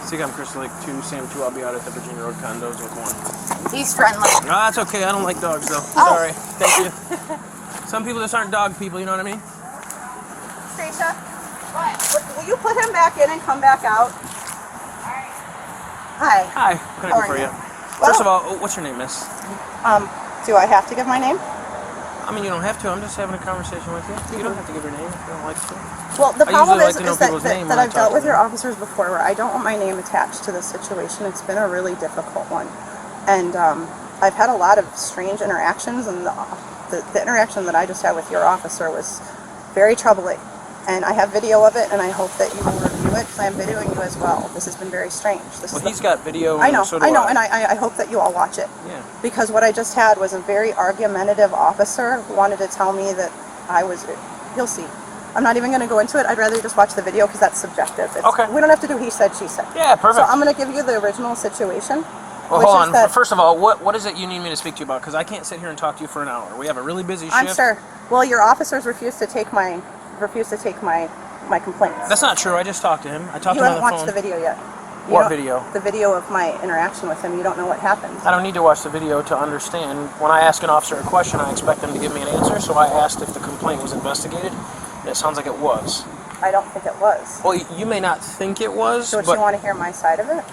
See, I'm Chris Lake 2, Sam 2. I'll be out at the Virginia Road condos with 1. He's friendly. No, that's okay. I don't like dogs, though. Oh. Sorry. Thank you. Some people just aren't dog people, you know what I mean? Stacia, what? Will you put him back in and come back out? Hi. Hi. What can I do for you? Well, First of all, what's your name, miss? Do I have to give my name? I mean, you don't have to. I'm just having a conversation with you. You don't have to give your name if you don't like to. Well, the problem is that I've dealt with your officers before where I don't want my name attached to this situation. It's been a really difficult one. And I've had a lot of strange interactions, and the interaction that I just had with your officer was very troubling. And I have video of it, and I hope that you will review it, because I am videoing you as well. This has been very strange. He's got video, I know, so do I know, and I hope that you all watch it. Yeah. Because what I just had was a very argumentative officer who wanted to tell me that I was, you'll see. I'm not even going to go into it. I'd rather you just watch the video, because that's subjective. Okay. We don't have to do he said, she said. Yeah, perfect. So I'm going to give you the original situation. Well, hold on. First of all, what is it you need me to speak to you about? Because I can't sit here and talk to you for an hour. We have a really busy shift. I'm sure. Well, your officers refused to take my complaints. That's not true. I just talked to him. I talked to him on the phone. You haven't watched the video yet. What video? The video of my interaction with him. You don't know what happened. I don't need to watch the video to understand. When I ask an officer a question, I expect them to give me an answer. So I asked if the complaint was investigated, and it sounds like it was. I don't think it was. Well, you may not think it was, so you want to hear my side of it?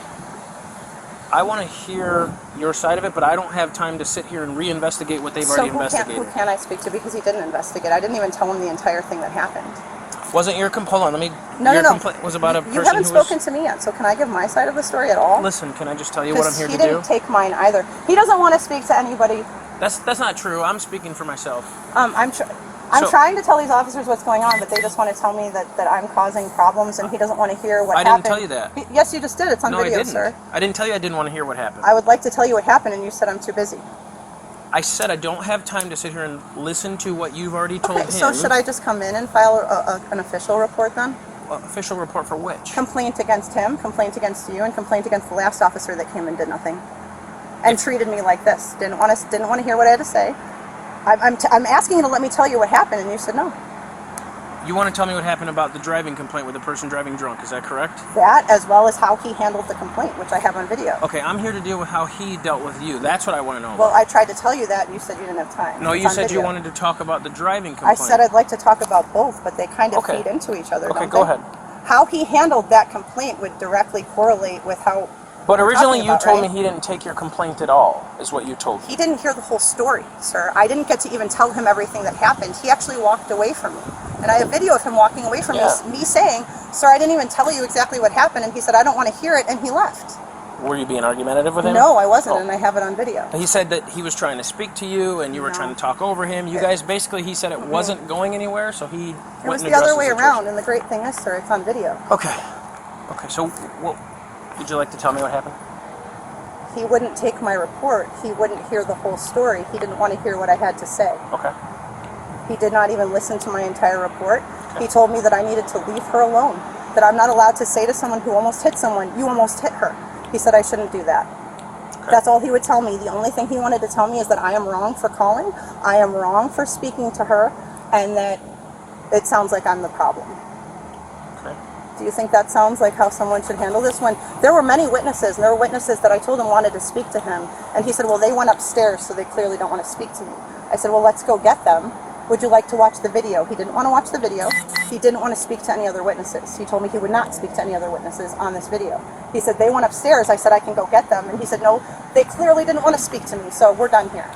I want to hear your side of it, but I don't have time to sit here and reinvestigate what they've already investigated. Who can I speak to? Because he didn't investigate. I didn't even tell him the entire thing that happened. Wasn't your complaint? Hold on, let me. No. Complaint was about a person You haven't spoken to me yet, so can I give my side of the story at all? Listen, can I just tell you what I'm here to do? He didn't take mine either. He doesn't want to speak to anybody. That's not true. I'm speaking for myself. I'm trying to tell these officers what's going on, but they just want to tell me that I'm causing problems, and he doesn't want to hear what happened. I didn't tell you that. Yes, you just did. It's on video, I didn't. sir. I didn't tell you I didn't want to hear what happened. I would like to tell you what happened, and you said I'm too busy. I said I don't have time to sit here and listen to what you've already told him. So should I just come in and file an official report then? Official report for which? Complaint against him, complaint against you, and complaint against the last officer that came and did nothing, and treated me like this. Didn't want to hear what I had to say. I'm asking you to let me tell you what happened, and you said no. You want to tell me what happened about the driving complaint with the person driving drunk, is that correct? That, as well as how he handled the complaint, which I have on video. Okay, I'm here to deal with how he dealt with you. That's what I want to know. Well, I tried to tell you that, and you said you didn't have time. No, you said you wanted to talk about the driving complaint. I said I'd like to talk about both, but they kind of feed into each other, don't they? Okay, go ahead. How he handled that complaint would directly correlate with how... But originally you told me he didn't take your complaint at all, is what you told me. He didn't hear the whole story, sir. I didn't get to even tell him everything that happened. He actually walked away from me. And I have video of him walking away from me saying, sir, I didn't even tell you exactly what happened. And he said, I don't want to hear it, and he left. Were you being argumentative with him? No, I wasn't, and I have it on video. He said that he was trying to speak to you, and you were trying to talk over him. You guys, basically, he said it wasn't going anywhere, so he It was the other way around, and the great thing is, sir, it's on video. Okay. Okay, so would you like to tell me what happened? He wouldn't take my report. He wouldn't hear the whole story. He didn't want to hear what I had to say. Okay. He did not even listen to my entire report. He told me that I needed to leave her alone, that I'm not allowed to say to someone who almost hit someone, you almost hit her. He said I shouldn't do that. Okay. That's all he would tell me. The only thing he wanted to tell me is that I am wrong for calling, I am wrong for speaking to her, and that it sounds like I'm the problem. Okay. Do you think that sounds like how someone should handle this? When there were many witnesses, and there were witnesses that I told him wanted to speak to him, and he said, well, they went upstairs, so they clearly don't want to speak to me. I said, well, let's go get them. Would you like to watch the video? He didn't want to watch the video. He didn't want to speak to any other witnesses. He told me he would not speak to any other witnesses on this video. He said, they went upstairs. I said, I can go get them. And he said, no, they clearly didn't want to speak to me, so we're done here.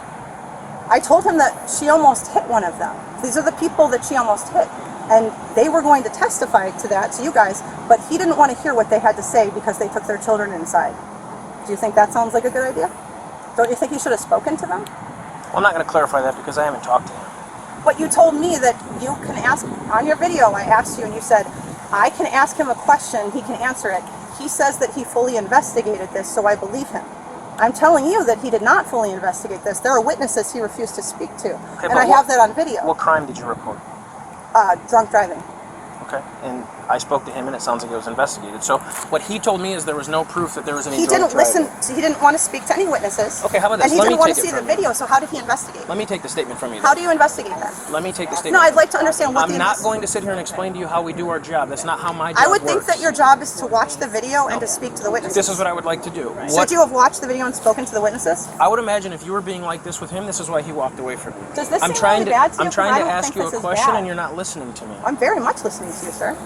I told him that she almost hit one of them. These are the people that she almost hit. And they were going to testify to that, to you guys, but he didn't want to hear what they had to say because they took their children inside. Do you think that sounds like a good idea? Don't you think he should have spoken to them? Well, I'm not going to clarify that because I haven't talked to him. But you told me that you can ask, on your video I asked you and you said, I can ask him a question, he can answer it. He says that he fully investigated this, so I believe him. I'm telling you that he did not fully investigate this. There are witnesses he refused to speak to, and I have that on video. What crime did you report? Drunk driving. Okay, and I spoke to him, and it sounds like it was investigated. So what he told me is there was no proof that there was any He drunk didn't listen. driving. He didn't want to speak to any witnesses. Okay, how about this? And he Let didn't me want to take it see the from you. video, so how did he investigate? Let me take the statement from you. How do you investigate that? Let me take the statement. No, I'd like to understand what I'm not going to sit here and explain to you how we do our job. That's not how my job I would think works. that your job is to watch the video and to speak to the witnesses. This is what I would like to do. Should you have watched the video and spoken to the witnesses? I would imagine if you were being like this with him, this is why he walked away from you. Does this I'm seem trying really to, bad to you? I'm trying I to don't ask think you a this is question, bad. and you're not listening to me. I'm very much listening to you, sir.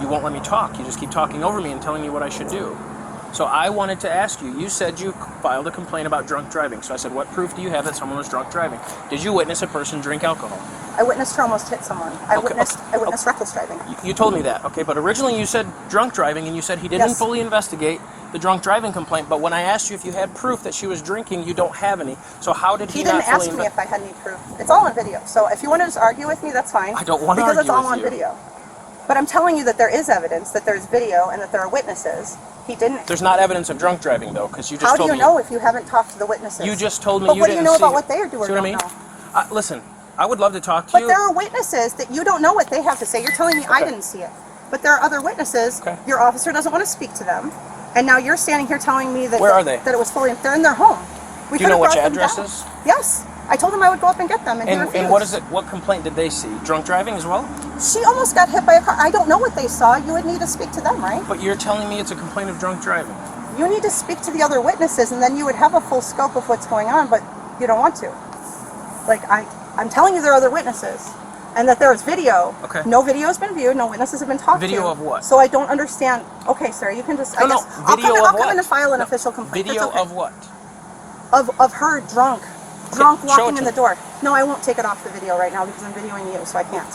You won't let me talk. You just keep talking over me and telling me what I should do. So I wanted to ask you. You said you filed a complaint about drunk driving. So I said, what proof do you have that someone was drunk driving? Did you witness a person drink alcohol? I witnessed her almost hit someone. I witnessed reckless driving. You told me that, okay? But originally you said drunk driving, and you said he didn't fully investigate the drunk driving complaint. But when I asked you if you had proof that she was drinking, you don't have any. So how did he not fully He didn't ask me if I had any proof. It's all on video. So if you want to just argue with me, that's fine. I don't want to because argue it's all with on you. video. But I'm telling you that there is evidence, that there's video, and that there are witnesses. He didn't. There's not evidence of drunk driving, though, because you just How told do me. you know if you haven't talked to the witnesses? You just told me but you what do you didn't know see about it. what they do or See what don't I mean? know? Listen, I would love to talk to But you. there are witnesses that you don't know what they have to say. You're telling me I didn't see it. But there are other witnesses. Okay. Your officer doesn't want to speak to them. And now you're standing here telling me that Where are they? that it was fully. They're in their home. We Do you know could've which brought them address down. is? Yes. I told him I would go up and get them, and he refused. And what is it? What complaint did they see? Drunk driving as well? She almost got hit by a car. I don't know what they saw. You would need to speak to them, right? But you're telling me it's a complaint of drunk driving. You need to speak to the other witnesses, and then you would have a full scope of what's going on, but you don't want to. Like, I'm telling you there are other witnesses, and that there is video. Okay. No video has been viewed, no witnesses have been talked to. Video of what? So I don't understand. Okay, sir, you can just, No, I guess, no, I'll video come, of I'll what? come in and file an official complaint. Video That's okay. of what? Of her drunk Show it walking to in the me. door. No, I won't take it off the video right now because I'm videoing you, so I can't.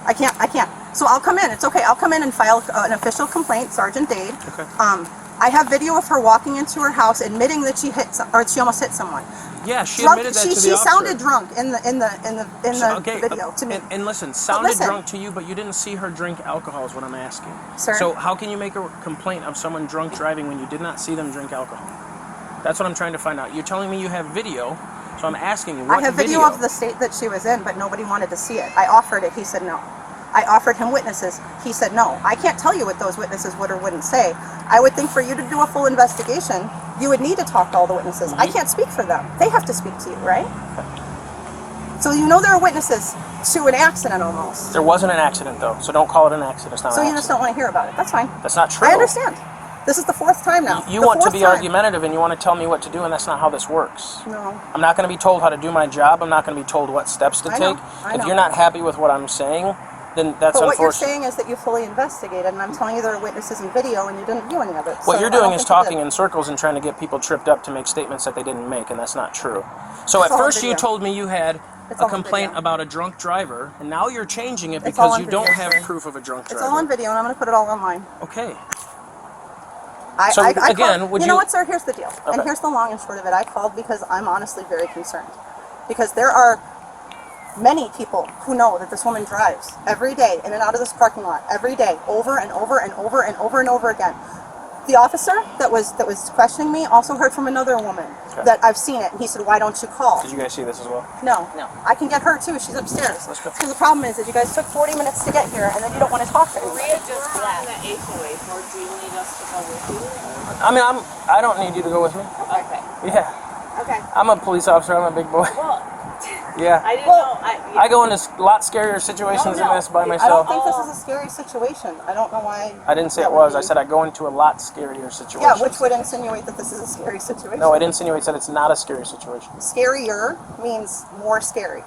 I can't. So I'll come in. It's okay. I'll come in and file an official complaint, Sergeant Dade. Okay. I have video of her walking into her house, admitting that she almost hit someone. Yeah, she Drunk, admitted that to the she officer. sounded drunk in the Okay, video to me. And listen, sounded listen. drunk to you, but you didn't see her drink alcohol is what I'm asking. Sir? So how can you make a complaint of someone drunk driving when you did not see them drink alcohol? That's what I'm trying to find out. You're telling me you have video, so I'm asking you, what I have video of the state that she was in, but nobody wanted to see it. I offered it. He said no. I offered him witnesses. He said no. I can't tell you what those witnesses would or wouldn't say. I would think for you to do a full investigation, you would need to talk to all the witnesses. I can't speak for them. They have to speak to you, right? So you know there are witnesses to an accident almost. There wasn't an accident, though, so don't call it an accident. It's not So an you just accident. don't want to hear about it. That's fine. That's not true. I understand. This is the fourth time now. You The want to fourth be time. argumentative, and you want to tell me what to do, and that's not how this works. No. I'm not going to be told how to do my job. I'm not going to be told what steps to I know, take. I If know. you're not happy with what I'm saying, then that's But what you're unfortunate. saying is that you fully investigated, and I'm telling you there are witnesses and video, and you didn't view any of it. What So you're I don't doing is think you did. talking in circles and trying to get people tripped up to make statements that they didn't make, and that's not true. So It's at all on first you video. told me you had It's a all on complaint video. about a drunk driver, and now you're changing it It's all because on you don't video, have sir. proof of a drunk driver. It's all on video, and I'm going to put it all online. Okay. I again, called, would you know you- what, sir? Here's the deal. Okay. And here's the long and short of it. I called because I'm honestly very concerned. Because there are many people who know that this woman drives every day in and out of this parking lot, every day, over and over and over and over and over again. The officer that was questioning me also heard from another woman that I've seen it, and he said, "Why don't you call?" Did you guys see this as well? No. I can get her too. She's upstairs. Let's go. So the problem is that you guys took 40 minutes to get here, and then you don't want to talk to anybody. Maria just left. The HOA, or do you need us to go with you? I mean, I don't need you to go with me. Okay. Yeah. Okay. I'm a police officer. I'm a big boy. Well, Yeah. I didn't Well, know. I go into a lot scarier situations than this by I don't myself. think this is a scary situation. I don't know why. I didn't say that it was. would I be. said I go into a lot scarier situations. Yeah, which would insinuate that this is a scary situation. No, it insinuates that it's not a scary situation. Scarier means more scary.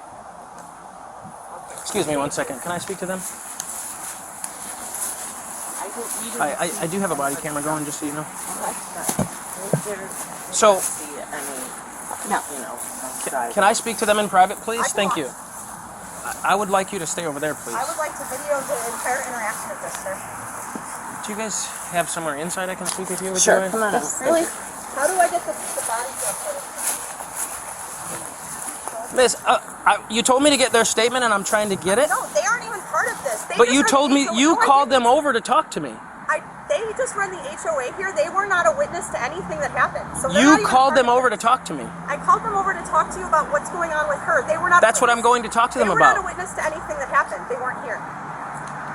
Excuse me 1 second. Can I speak to them? I do have a body camera going, just so you know. So, No. can I speak to them in private, please? I can Thank watch. you. I would like you to stay over there, please. I would like to video the entire interaction of this, sir. Do you guys have somewhere inside I can speak with you? Sure, Joey? come on. Really? How do I get the body camera? Miss, you told me to get their statement, and I'm trying to get it. No, they aren't even part of this. They But just you run told the me HOA. you No, I called didn't. them over to talk to me. They just run the HOA here. They were not a witness to anything that happened. So they're not You even called part them of over to this. talk to me. I called them over to talk to you about what's going on with her. They were not. That's what I'm going to talk to them They were not a about. witness to anything that happened. They weren't here.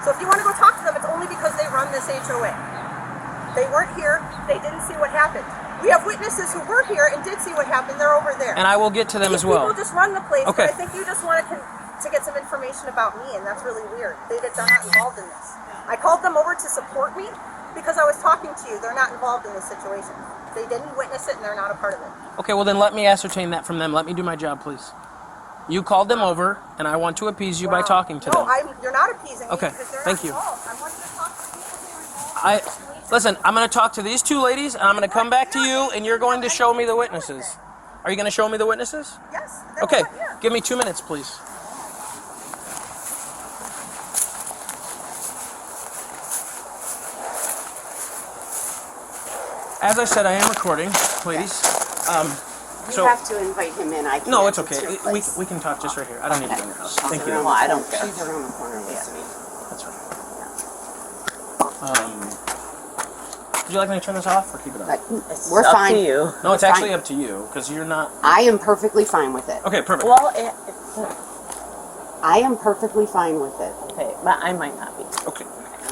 So if you want to go talk to them, it's only because they run this HOA. They weren't here. They didn't see what happened. We have witnesses who were here and did see what happened. They're over there. And I will get to them as well. People just run the place. Okay. But I think you just want to get some information about me, and that's really weird. They're not involved in this. I called them over to support me because I was talking to you. They're not involved in this situation. They didn't witness it, and they're not a part of it. Okay, well then let me ascertain that from them. Let me do my job, please. You called them over, and I want to appease you by talking to them. No, you're not appeasing me Okay, because they're thank not you. involved. I want you to talk to people who are involved. Listen, I'm going to talk to these two ladies, and I'm going to come back to you, and you're going to show me the witnesses. Are you going to show me the witnesses? Yes. Okay, Yeah. give me 2 minutes, please. As I said, I am recording, ladies. You have to invite him in. I can't. No, it's okay. your place. We can talk just right here. I don't need to go in your house. Thank you. Well, I don't care. She's around the corner listening. That's right. Would you like me to turn this off or keep it on? We're up fine. to you. No, it's We're actually fine. up to you because you're not. I am perfectly fine with it. Okay, perfect. Well, I am perfectly fine with it. okay, but I might not be. Okay.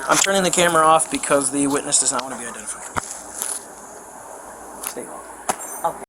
I'm turning the camera off because the witness does not want to be identified. Stay calm. Okay.